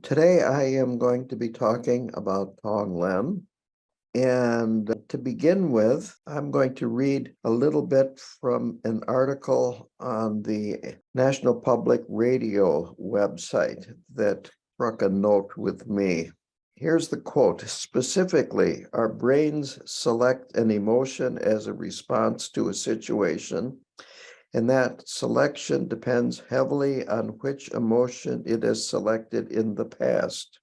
Today I am going to be talking about Tong Len. And to begin with, I'm going to read a little bit from an article on the National Public Radio website that struck a note with me. Here's the quote. Specifically, our brains select an emotion as a response to a situation, and that selection depends heavily on which emotion it has selected in the past.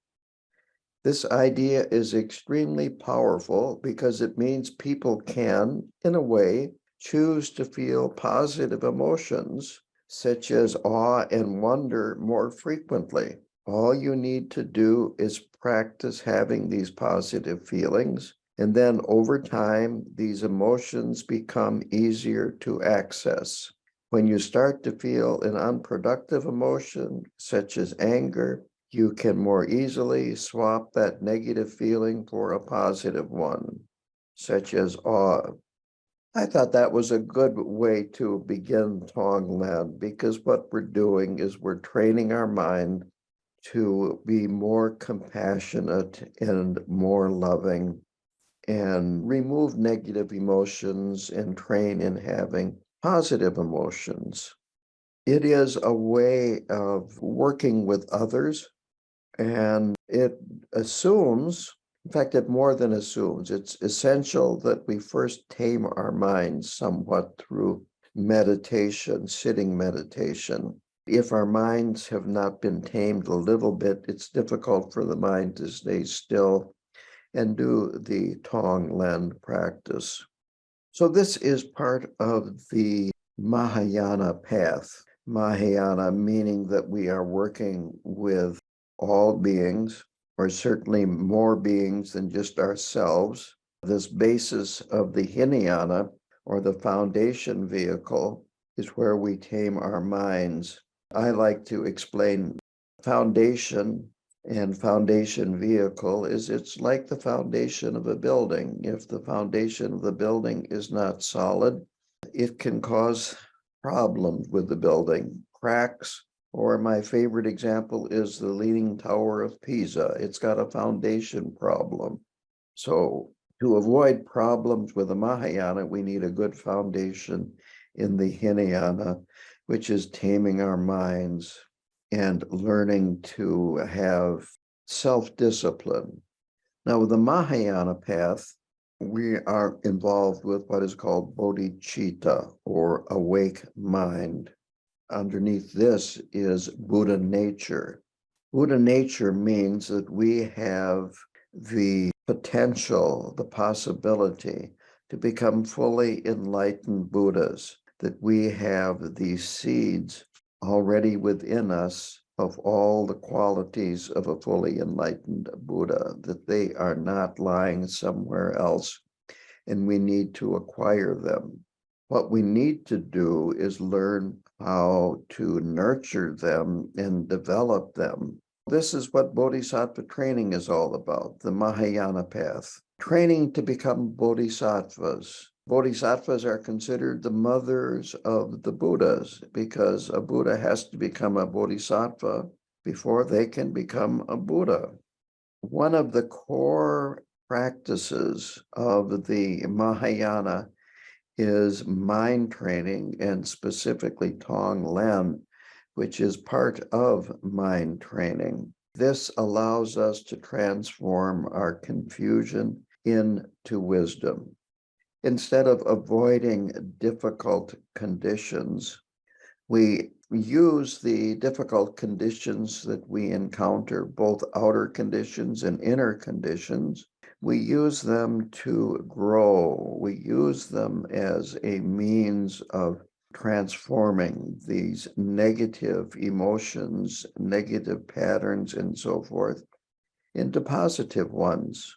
This idea is extremely powerful because it means people can, in a way, choose to feel positive emotions such as awe and wonder more frequently. All you need to do is practice having these positive feelings, and then over time, these emotions become easier to access. When you start to feel an unproductive emotion, such as anger, you can more easily swap that negative feeling for a positive one, such as awe. I thought that was a good way to begin Tong Len, because what we're doing is we're training our mind to be more compassionate and more loving and remove negative emotions and train in having positive emotions. It is a way of working with others, and it assumes, in fact, it more than assumes, it's essential that we first tame our minds somewhat through meditation, sitting meditation. If our minds have not been tamed a little bit, it's difficult for the mind to stay still and do the Tong Len practice. So this is part of the Mahayana path. Mahayana meaning that we are working with all beings, or certainly more beings than just ourselves. This basis of the Hinayana, or the foundation vehicle, is where we tame our minds. I like to explain foundation and foundation vehicle is it's like the foundation of a building. If the foundation of the building is not solid, it can cause problems with the building, cracks, or my favorite example is the Leaning Tower of Pisa. It's got a foundation problem. So to avoid problems with the Mahayana, we need a good foundation in the Hinayana, which is taming our minds and learning to have self-discipline. Now, with the Mahayana path, we are involved with what is called bodhicitta, or awake mind. Underneath this is Buddha nature. Buddha nature means that we have the potential, the possibility to become fully enlightened Buddhas, that we have these seeds already within us of all the qualities of a fully enlightened Buddha, that they are not lying somewhere else, and we need to acquire them. What we need to do is learn how to nurture them and develop them. This is what Bodhisattva training is all about, the Mahayana path. Training to become Bodhisattvas. Bodhisattvas are considered the mothers of the Buddhas because a Buddha has to become a Bodhisattva before they can become a Buddha. One of the core practices of the Mahayana is mind training, and specifically Tong Len, which is part of mind training. This allows us to transform our confusion into wisdom. Instead of avoiding difficult conditions, we use the difficult conditions that we encounter, both outer conditions and inner conditions. We use them to grow. We use them as a means of transforming these negative emotions, negative patterns, and so forth into positive ones.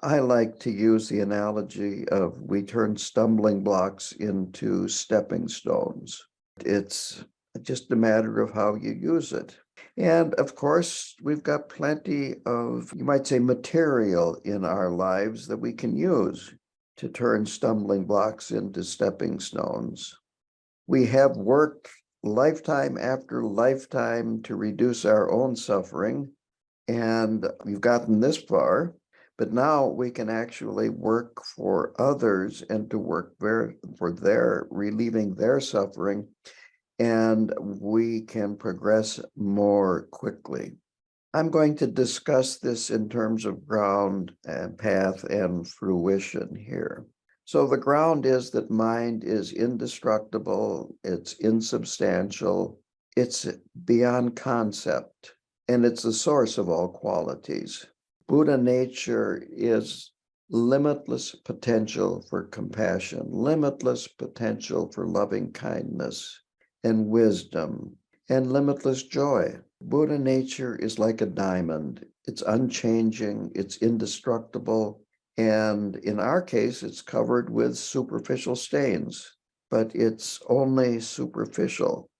I like to use the analogy of we turn stumbling blocks into stepping stones. It's just a matter of how you use it. And of course, we've got plenty of, you might say, material in our lives that we can use to turn stumbling blocks into stepping stones. We have worked lifetime after lifetime to reduce our own suffering. And we've gotten this far, but now we can actually work for others and to work for their relieving their suffering, and we can progress more quickly. I'm going to discuss this in terms of ground and path and fruition here. So the ground is that mind is indestructible, it's insubstantial, it's beyond concept, and it's the source of all qualities. Buddha nature is limitless potential for compassion, limitless potential for loving kindness and wisdom, and limitless joy. Buddha nature is like a diamond. It's unchanging, it's indestructible, and in our case, it's covered with superficial stains, but it's only superficial.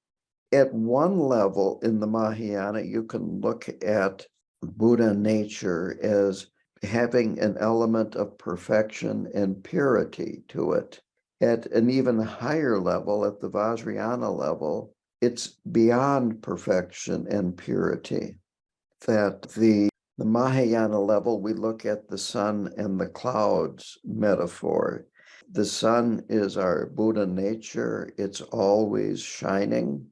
At one level in the Mahayana, you can look at Buddha nature as having an element of perfection and purity to it. At an even higher level, at the Vajrayana level, it's beyond perfection and purity. That the Mahayana level, we look at the sun and the clouds metaphor. The sun is our Buddha nature. It's always shining.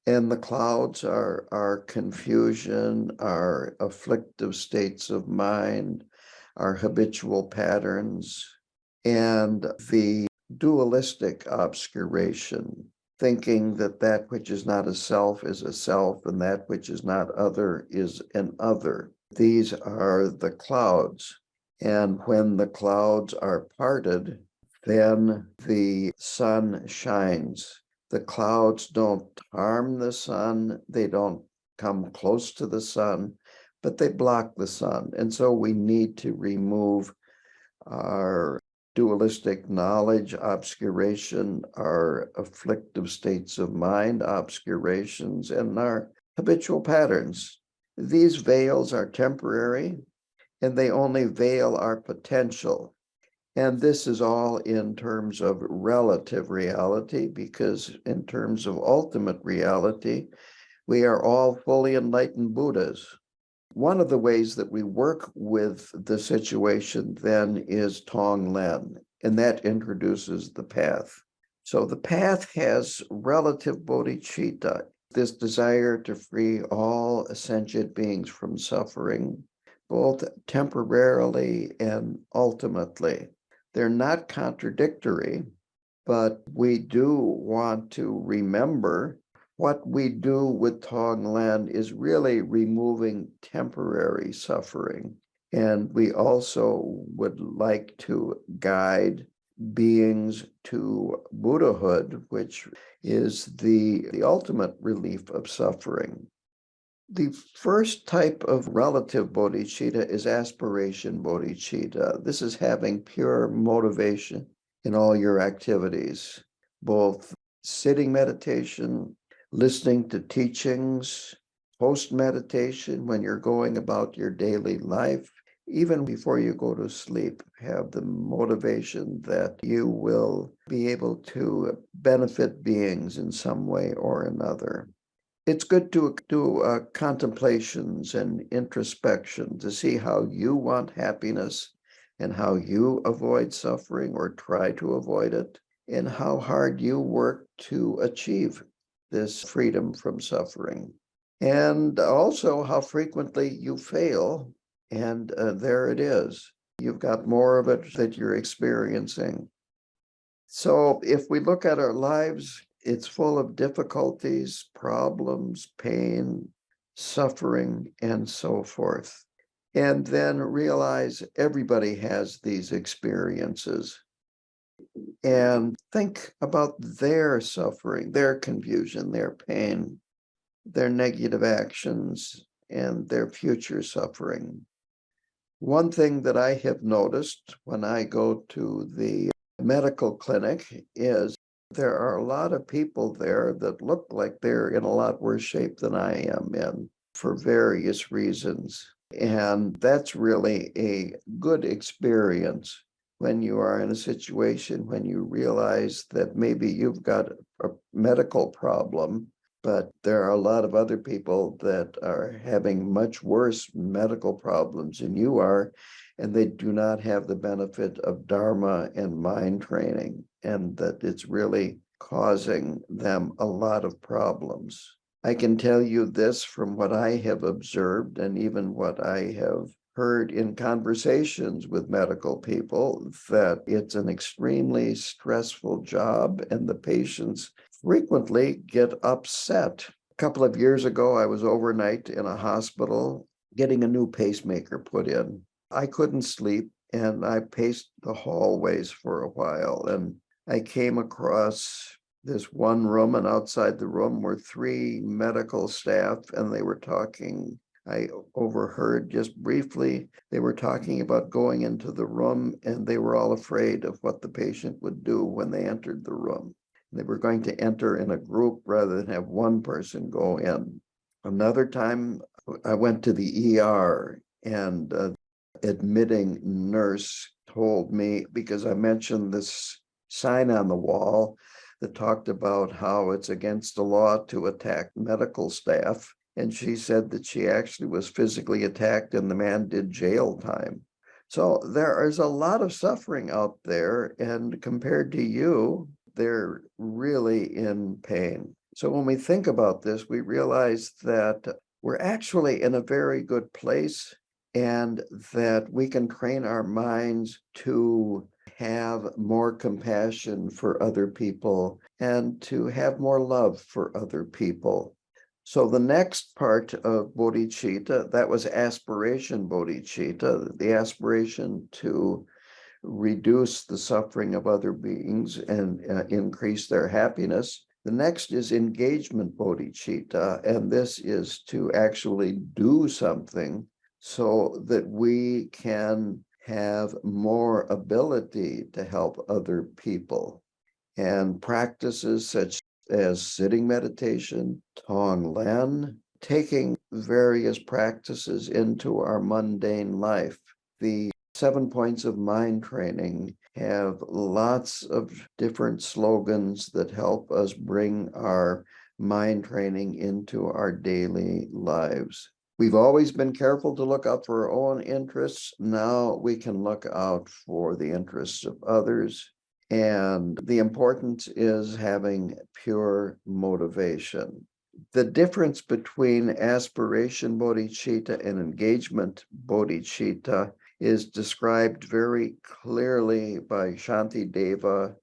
And the clouds are our confusion, our afflictive states of mind, our habitual patterns, and the dualistic obscuration, thinking that that which is not a self is a self and that which is not other is an other. These are the clouds. And when the clouds are parted, then the sun shines. The clouds don't harm the sun, they don't come close to the sun, but they block the sun. And so we need to remove our dualistic knowledge, obscuration, our afflictive states of mind, obscurations, and our habitual patterns. These veils are temporary, and they only veil our potential. And this is all in terms of relative reality, because in terms of ultimate reality, we are all fully enlightened Buddhas. One of the ways that we work with the situation then is Tong Len, and that introduces the path. So the path has relative bodhicitta, this desire to free all sentient beings from suffering, both temporarily and ultimately. They're not contradictory, but we do want to remember what we do with Tong Len is really removing temporary suffering. And we also would like to guide beings to Buddhahood, which is the ultimate relief of suffering. The first type of relative bodhicitta is aspiration bodhicitta. This is having pure motivation in all your activities, both sitting meditation, listening to teachings, post meditation, when you're going about your daily life, even before you go to sleep, have the motivation that you will be able to benefit beings in some way or another. It's good to do contemplations and introspection to see how you want happiness and how you avoid suffering or try to avoid it, and how hard you work to achieve this freedom from suffering. And also how frequently you fail, and there it is. You've got more of it that you're experiencing. So if we look at our lives, it's full of difficulties, problems, pain, suffering, and so forth. And then realize everybody has these experiences. And think about their suffering, their confusion, their pain, their negative actions, and their future suffering. One thing that I have noticed when I go to the medical clinic is there are a lot of people there that look like they're in a lot worse shape than I am in for various reasons. And that's really a good experience when you are in a situation when you realize that maybe you've got a medical problem but there are a lot of other people that are having much worse medical problems than you are, and they do not have the benefit of Dharma and mind training, and that it's really causing them a lot of problems. I can tell you this from what I have observed and even what I have heard in conversations with medical people, that it's an extremely stressful job and the patients frequently get upset. A couple of years ago, I was overnight in a hospital getting a new pacemaker put in. I couldn't sleep and I paced the hallways for a while, and I came across this one room, and outside the room were three medical staff, and they were talking. I overheard just briefly, they were talking about going into the room, and they were all afraid of what the patient would do when they entered the room. They were going to enter in a group rather than have one person go in. Another time, I went to the ER, and admitting nurse told me, because I mentioned this sign on the wall that talked about how it's against the law to attack medical staff. And she said that she actually was physically attacked and the man did jail time. So there is a lot of suffering out there, and compared to you, they're really in pain. So when we think about this, we realize that we're actually in a very good place, and that we can train our minds to have more compassion for other people and to have more love for other people. So the next part of bodhicitta, that was aspiration bodhicitta, the aspiration to reduce the suffering of other beings and increase their happiness. The next is engagement bodhicitta, and this is to actually do something so that we can have more ability to help other people. And practices such as sitting meditation, Tong Len, taking various practices into our mundane life. The 7 points of mind training have lots of different slogans that help us bring our mind training into our daily lives. We've always been careful to look out for our own interests. Now we can look out for the interests of others. And the importance is having pure motivation. The difference between aspiration bodhicitta and engagement bodhicitta is described very clearly by Shantideva.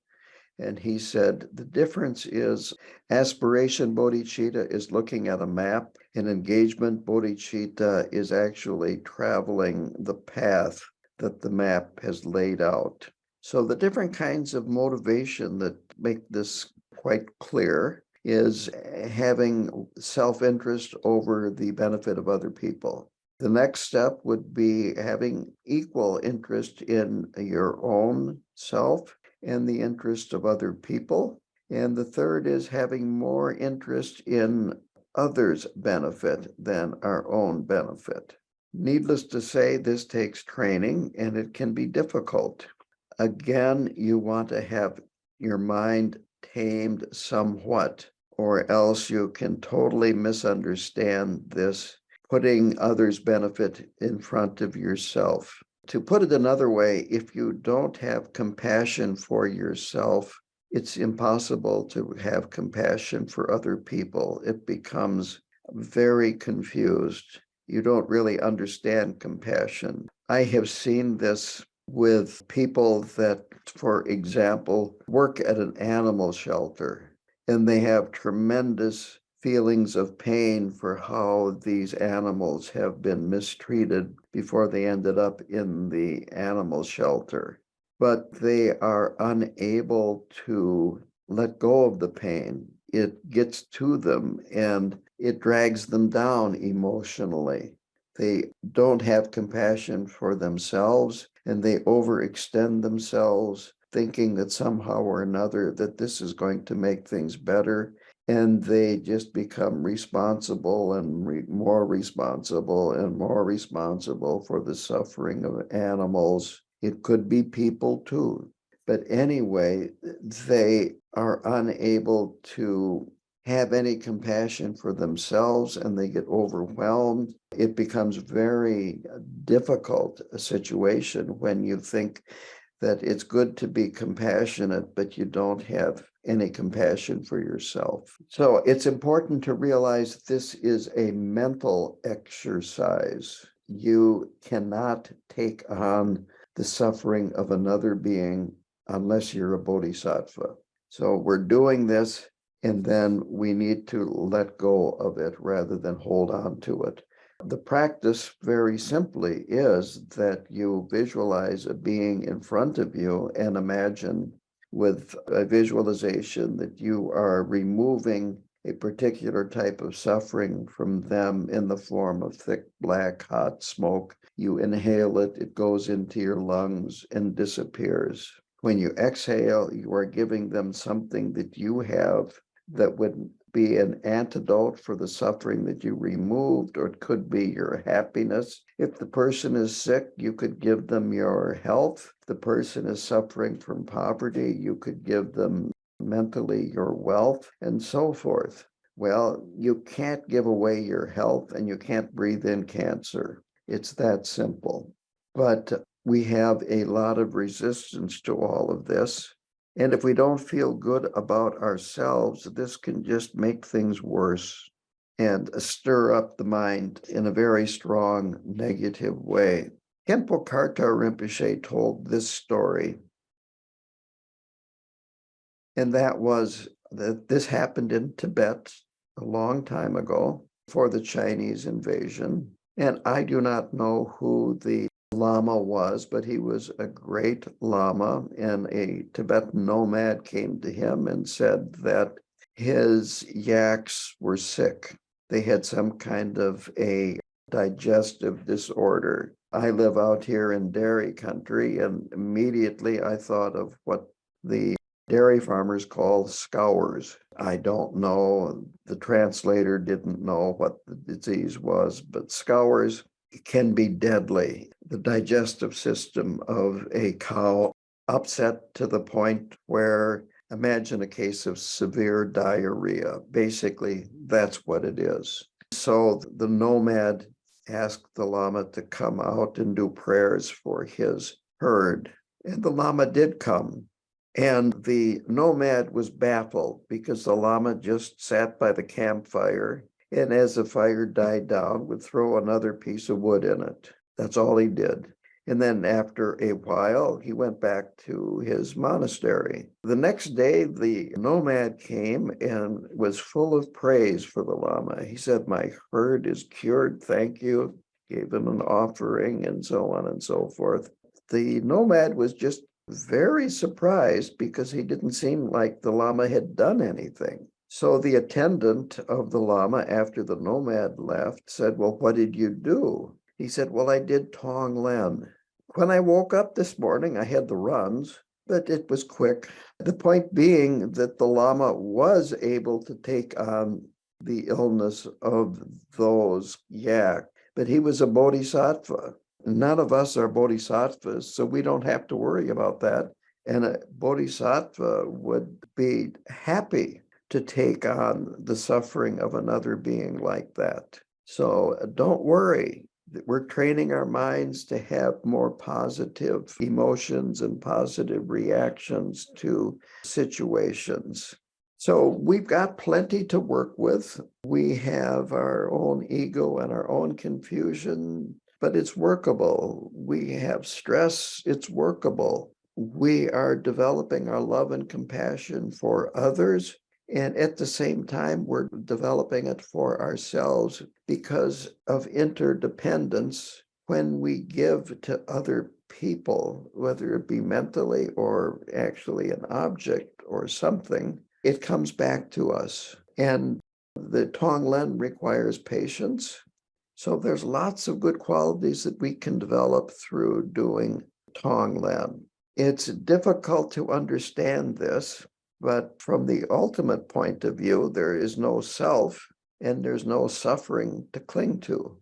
And he said, the difference is aspiration bodhicitta is looking at a map, and engagement bodhicitta is actually traveling the path that the map has laid out. So the different kinds of motivation that make this quite clear is having self-interest over the benefit of other people. The next step would be having equal interest in your own self and the interest of other people. And the third is having more interest in others' benefit than our own benefit. Needless to say, this takes training and it can be difficult. Again, you want to have your mind tamed somewhat, or else you can totally misunderstand this, putting others' benefit in front of yourself. To put it another way, if you don't have compassion for yourself, it's impossible to have compassion for other people. It becomes very confused. You don't really understand compassion. I have seen this with people that, for example, work at an animal shelter, and they have tremendous feelings of pain for how these animals have been mistreated before they ended up in the animal shelter. But they are unable to let go of the pain. It gets to them and it drags them down emotionally. They don't have compassion for themselves, and they overextend themselves, thinking that somehow or another that this is going to make things better. And they just become responsible and more responsible and more responsible for the suffering of animals. It could be people too. But anyway, they are unable to have any compassion for themselves and they get overwhelmed. It becomes very difficult a situation when you think that it's good to be compassionate, but you don't have any compassion for yourself. So it's important to realize this is a mental exercise. You cannot take on the suffering of another being unless you're a bodhisattva. So we're doing this, and then we need to let go of it rather than hold on to it. The practice, very simply, is that you visualize a being in front of you and imagine with a visualization that you are removing a particular type of suffering from them in the form of thick, black, hot smoke. You inhale it, it goes into your lungs and disappears. When you exhale, you are giving them something that you have that would be an antidote for the suffering that you removed, or it could be your happiness. If the person is sick, you could give them your health. If the person is suffering from poverty, you could give them mentally your wealth, and so forth. Well, you can't give away your health and you can't breathe in cancer. It's that simple. But we have a lot of resistance to all of this. And if we don't feel good about ourselves, this can just make things worse and stir up the mind in a very strong negative way. Khenpo Karthar Rinpoche told this story, and that was that this happened in Tibet a long time ago before the Chinese invasion. And I do not know who the Lama was, but he was a great Lama, and a Tibetan nomad came to him and said that his yaks were sick. They had some kind of a digestive disorder. I live out here in dairy country, and immediately I thought of what the dairy farmers call scours. I don't know, the translator didn't know what the disease was, but scours can be deadly. The digestive system of a cow upset to the point where, imagine a case of severe diarrhea. Basically, that's what it is. So the nomad asked the Lama to come out and do prayers for his herd. And the Lama did come. And the nomad was baffled because the Lama just sat by the campfire, and as the fire died down, would throw another piece of wood in it. That's all he did. And then after a while, he went back to his monastery. The next day, the nomad came and was full of praise for the Lama. He said, "My herd is cured, thank you." Gave him an offering and so on and so forth. The nomad was just very surprised because he didn't seem like the Lama had done anything. So the attendant of the Lama, after the nomad left, said, "Well, what did you do?" He said, "Well, I did Tong Len. When I woke up this morning, I had the runs, but it was quick." The point being that the Lama was able to take on the illness of those yak, but he was a bodhisattva. None of us are bodhisattvas, so we don't have to worry about that. And a bodhisattva would be happy to take on the suffering of another being like that. So don't worry. We're training our minds to have more positive emotions and positive reactions to situations. So we've got plenty to work with. We have our own ego and our own confusion, but it's workable. We have stress, it's workable. We are developing our love and compassion for others, and at the same time, we're developing it for ourselves because of interdependence. When we give to other people, whether it be mentally or actually an object or something, it comes back to us. And the Tong Len requires patience. So there's lots of good qualities that we can develop through doing Tong Len. It's difficult to understand this, but from the ultimate point of view, there is no self and there's no suffering to cling to.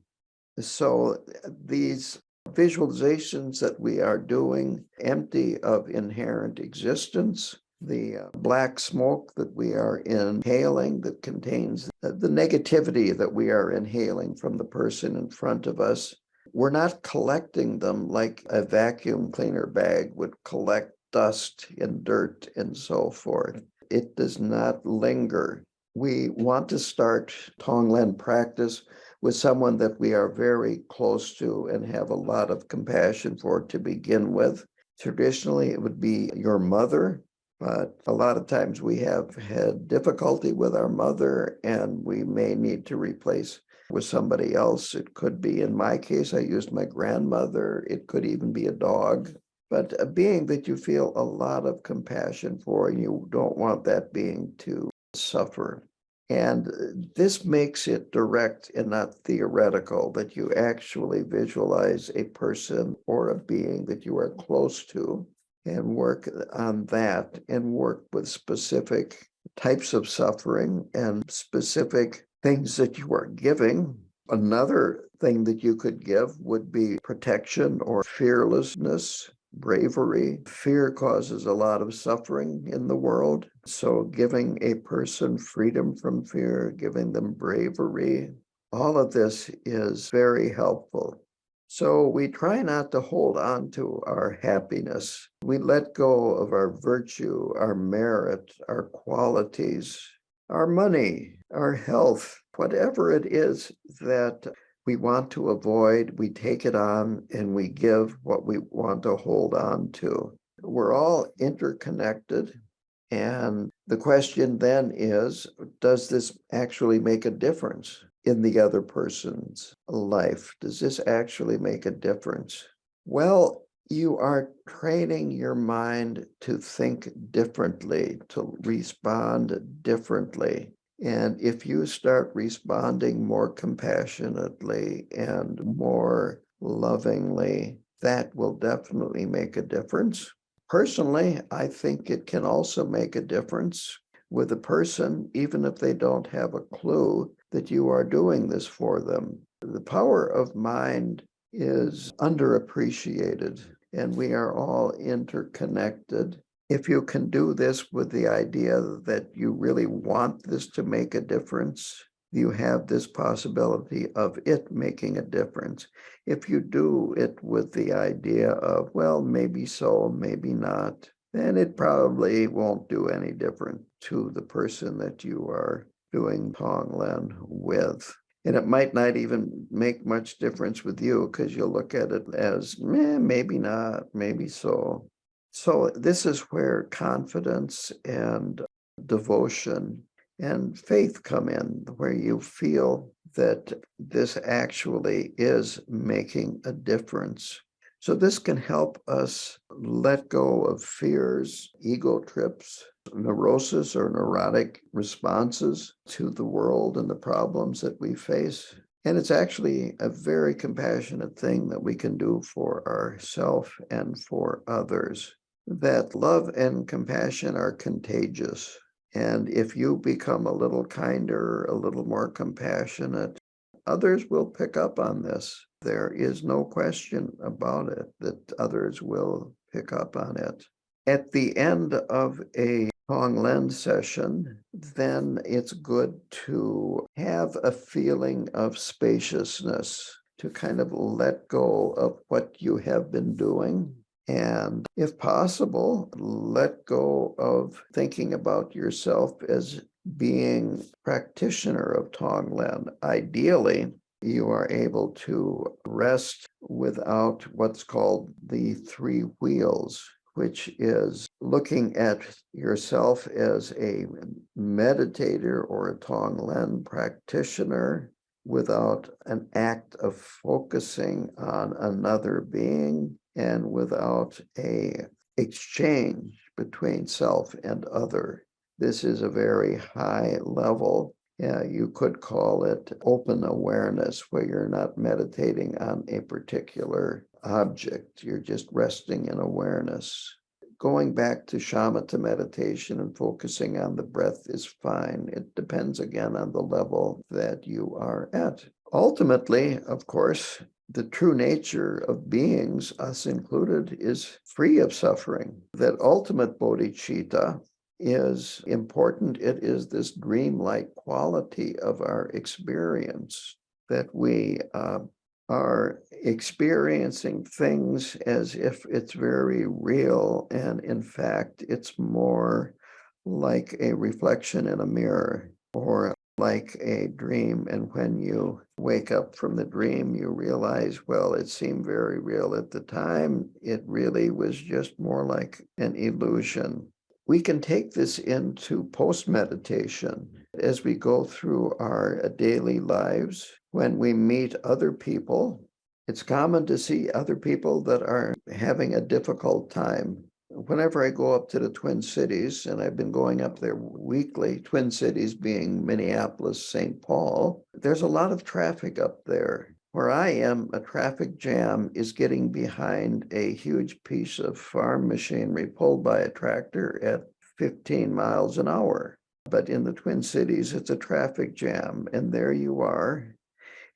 So these visualizations that we are doing, empty of inherent existence, the black smoke that we are inhaling that contains the negativity that we are inhaling from the person in front of us. We're not collecting them like a vacuum cleaner bag would collect dust and dirt and so forth. It does not linger. We want to start Tong Len practice with someone that we are very close to and have a lot of compassion for to begin with. Traditionally, it would be your mother, but a lot of times we have had difficulty with our mother and we may need to replace with somebody else. It could be, in my case, I used my grandmother. It could even be a dog. But a being that you feel a lot of compassion for, and you don't want that being to suffer. And this makes it direct and not theoretical, that you actually visualize a person or a being that you are close to and work on that and work with specific types of suffering and specific things that you are giving. Another thing that you could give would be protection or fearlessness, bravery. Fear causes a lot of suffering in the world. So giving a person freedom from fear, giving them bravery, all of this is very helpful. So we try not to hold on to our happiness. We let go of our virtue, our merit, our qualities, our money, our health, whatever it is that we want to avoid, we take it on and we give what we want to hold on to. We're all interconnected. And the question then is, does this actually make a difference in the other person's life? Does this actually make a difference? Well, you are training your mind to think differently, to respond differently. And if you start responding more compassionately and more lovingly, that will definitely make a difference. Personally, I think it can also make a difference with a person, even if they don't have a clue that you are doing this for them. The power of mind is underappreciated, and we are all interconnected. If you can do this with the idea that you really want this to make a difference, you have this possibility of it making a difference. If you do it with the idea of, well, maybe so, maybe not, then it probably won't do any different to the person that you are doing Tong Len with. And it might not even make much difference with you because you'll look at it as, maybe not, maybe so. So this is where confidence and devotion and faith come in, where you feel that this actually is making a difference. So this can help us let go of fears, ego trips, neurosis or neurotic responses to the world and the problems that we face. And it's actually a very compassionate thing that we can do for ourselves and for others. That love and compassion are contagious. And if you become a little kinder, a little more compassionate, others will pick up on this. There is no question about it that others will pick up on it. At the end of a Tong Len session, then it's good to have a feeling of spaciousness, to kind of let go of what you have been doing. And if possible, let go of thinking about yourself as being a practitioner of Tong Len. Ideally, you are able to rest without what's called the three wheels, which is looking at yourself as a meditator or a Tong Len practitioner without an act of focusing on another being and without a exchange between self and other. This is a very high level. You could call it open awareness, where you're not meditating on a particular object. You're just resting in awareness. Going back to shamatha meditation and focusing on the breath is fine. It depends again on the level that you are at. Ultimately, of course, the true nature of beings, us included, is free of suffering. That ultimate bodhicitta is important. It is this dreamlike quality of our experience that we are experiencing things as if it's very real, and in fact, it's more like a reflection in a mirror or like a dream. And when you wake up from the dream, you realize, well, it seemed very real at the time. It really was just more like an illusion. We can take this into post-meditation as we go through our daily lives. When we meet other people, it's common to see other people that are having a difficult time. Whenever I go up to the Twin Cities, and I've been going up there weekly, Twin Cities being Minneapolis, St. Paul, there's a lot of traffic up there. Where I am, a traffic jam is getting behind a huge piece of farm machinery pulled by a tractor at 15 miles an hour. But in the Twin Cities, it's a traffic jam, and there you are.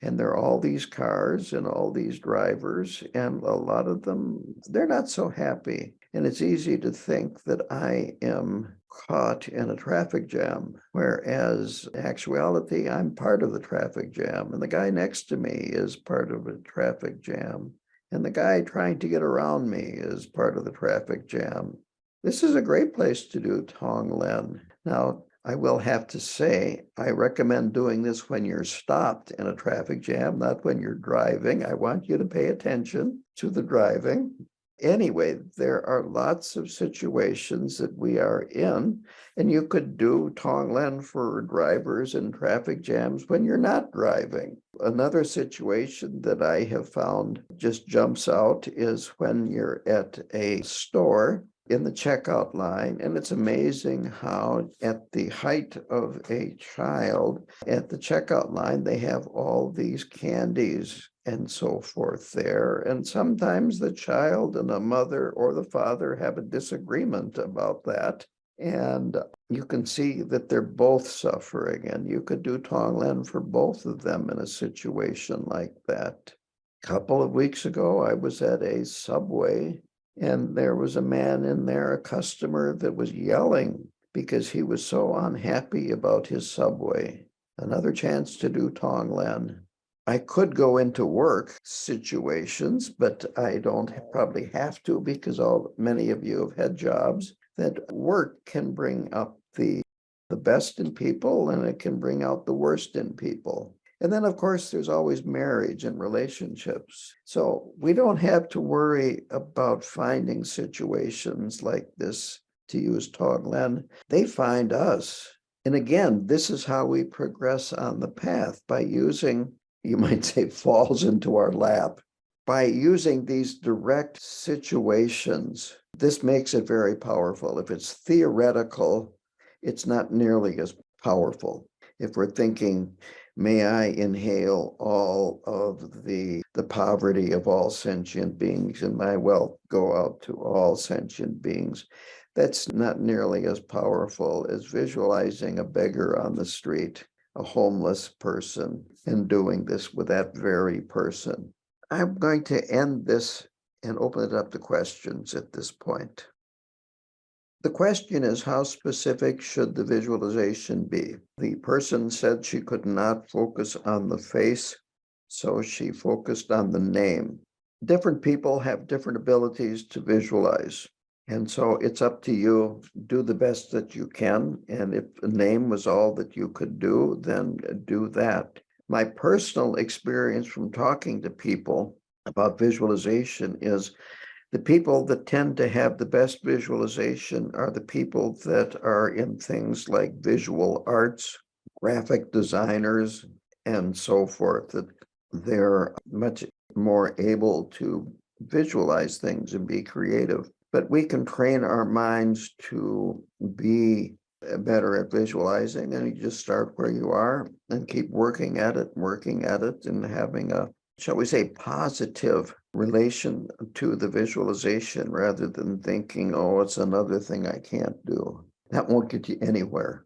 And there are all these cars and all these drivers, and a lot of them, they're not so happy. And it's easy to think that I am caught in a traffic jam, whereas in actuality, I'm part of the traffic jam, and the guy next to me is part of a traffic jam, and the guy trying to get around me is part of the traffic jam. This is a great place to do Tong Len. Now, I will have to say, I recommend doing this when you're stopped in a traffic jam, not when you're driving. I want you to pay attention to the driving. Anyway, there are lots of situations that we are in, and you could do Tong Len for drivers in traffic jams when you're not driving. Another situation that I have found just jumps out is when you're at a store in the checkout line, and it's amazing how at the height of a child at the checkout line, they have all these candies and so forth there. And sometimes the child and the mother or the father have a disagreement about that. And you can see that they're both suffering, and you could do Tong Len for both of them in a situation like that. A couple of weeks ago, I was at a Subway, and there was a man in there, a customer, that was yelling because he was so unhappy about his Subway. Another chance to do Tong Len. I could go into work situations, but I don't probably have to, because many of you have had jobs that work can bring up the best in people, and it can bring out the worst in people. And then, of course, there's always marriage and relationships. So we don't have to worry about finding situations like this to use Tong Len. They find us. And again, this is how we progress on the path, by using, you might say, falls into our lap. By using these direct situations, this makes it very powerful. If it's theoretical, it's not nearly as powerful. If we're thinking, may I inhale all of the poverty of all sentient beings, and my wealth go out to all sentient beings, that's not nearly as powerful as visualizing a beggar on the street, a homeless person, and doing this with that very person. I'm going to end this and open it up to questions at this point. The question is, how specific should the visualization be? The person said she could not focus on the face, so she focused on the name. Different people have different abilities to visualize. And so it's up to you. Do the best that you can. And if the name was all that you could do, then do that. My personal experience from talking to people about visualization is the people that tend to have the best visualization are the people that are in things like visual arts, graphic designers, and so forth, that they're much more able to visualize things and be creative. But we can train our minds to be better at visualizing, and you just start where you are and keep working at it, and having a, shall we say, positive relation to the visualization, rather than thinking, oh, it's another thing I can't do. That won't get you anywhere.